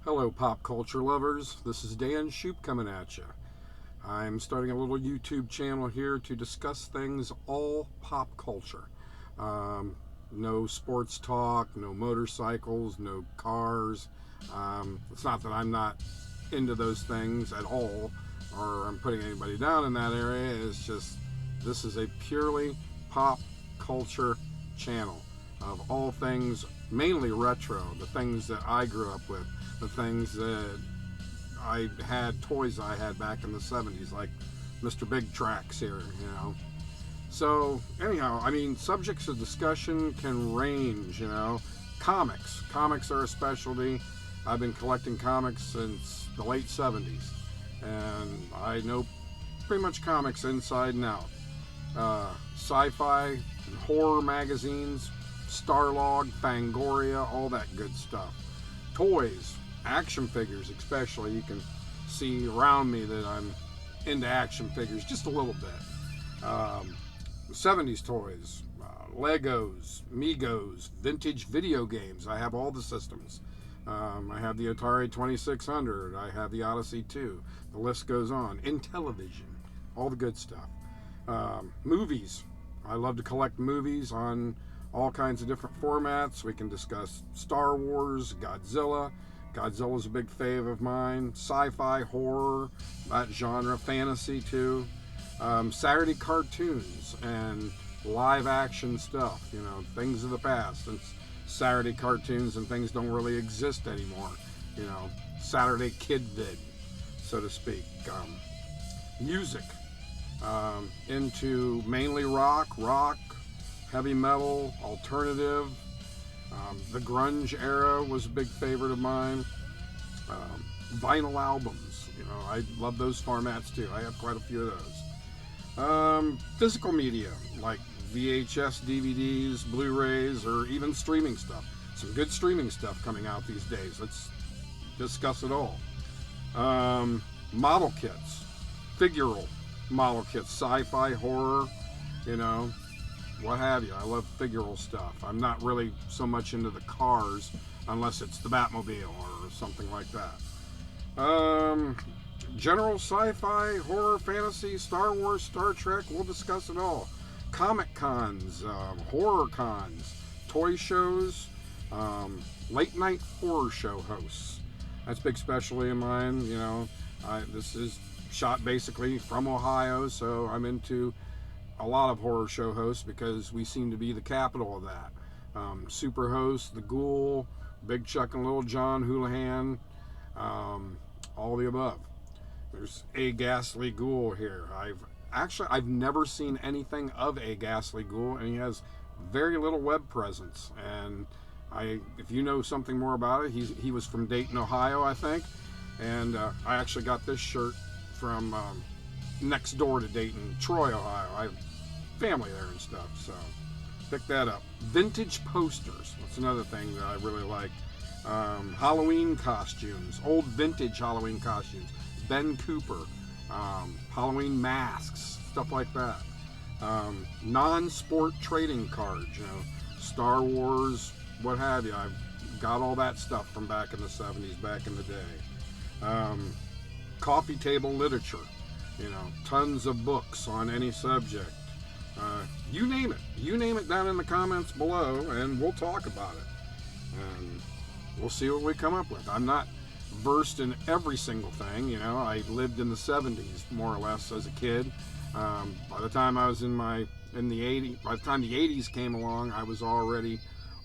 Hello, pop culture lovers. This is Dan Shoup coming at you. I'm starting a little YouTube channel here to discuss things all pop culture. No sports talk, no motorcycles, no cars. It's not that I'm not into those things at all or I'm putting anybody down in that area. It's just this is a purely pop culture channel of all things, mainly retro, the things that I grew up with, the things that I had, toys I had back in the 70s, like Mr. Big Tracks here. So, anyhow, I mean, subjects of discussion can range. Comics. Comics are a specialty. I've been collecting comics since the late 70s, and I know pretty much comics inside and out. Sci-fi, horror magazines, Starlog, Fangoria, all that good stuff. Toys, action figures especially. You can see around me that I'm into action figures just a little bit. 70s toys, Legos, Megos, vintage video games. I have all the systems. I have the Atari 2600. I have the Odyssey 2. The list goes on. Intellivision, all the good stuff. Movies. I love to collect movies on all kinds of different formats. We can discuss Star Wars, Godzilla. Godzilla's a big fave of mine. Sci-fi, horror, that genre, fantasy too. Saturday cartoons and live action stuff, things of the past. Since Saturday cartoons and things don't really exist anymore. Saturday Kid Vid, so to speak. Music. Into mainly rock, heavy metal, alternative. The grunge era was a big favorite of mine. Vinyl albums, I love those formats too. I have quite a few of those. Physical media like VHS, DVDs, Blu-rays, or even streaming stuff. Some good streaming stuff coming out these days. Let's discuss it all. Model kits, figural model kits, sci-fi, horror, what have you. I love figural stuff. I'm not really so much into the cars unless it's the Batmobile or something like that. General sci-fi, horror, fantasy, Star Wars, Star Trek, we'll discuss it all. Comic cons, horror cons, toy shows, late night horror show hosts. That's a big specialty of mine. This is shot basically from Ohio, so I'm into a lot of horror show hosts because we seem to be the capital of that. Superhost, The Ghoul, Big Chuck and Little John Houlihan, all the above. There's A Ghastly Ghoul here. I've never seen anything of A Ghastly Ghoul, and he has very little web presence. And if you know something more about it, he was from Dayton, Ohio, I think, and I actually got this shirt from next door to Dayton, Troy, Ohio. I have family there and stuff, so pick that up. Vintage posters. That's another thing that I really like. Halloween costumes, old vintage Halloween costumes. Ben Cooper, Halloween masks, stuff like that. Non-sport trading cards, Star Wars, what have you. I've got all that stuff from back in the 70s, back in the day. Coffee table literature, tons of books on any subject. You name it down in the comments below, and we'll talk about it. And we'll see what we come up with. I'm not versed in every single thing. I lived in the 70s more or less as a kid. By the time I was in the 80s, by the time the 80s came along, I was already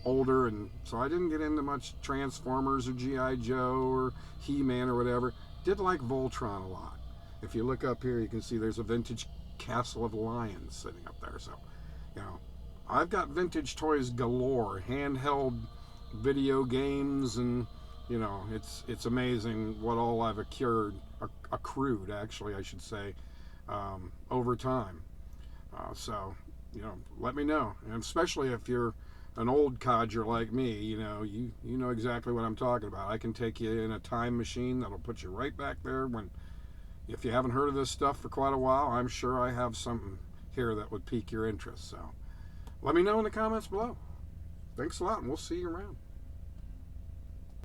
older, and so I didn't get into much Transformers or G.I. Joe or He-Man or whatever. Did like Voltron a lot. If you look up here, you can see there's a vintage Castle of Lions sitting up there. So, I've got vintage toys galore, handheld video games, and it's amazing what all I've accrued actually, I should say, over time. So, let me know, and especially if you're an old codger like me, you know exactly what I'm talking about. I can take you in a time machine that'll put you right back there if you haven't heard of this stuff for quite a while. I'm sure I have something here that would pique your interest. So let me know in the comments below. Thanks a lot, and we'll see you around.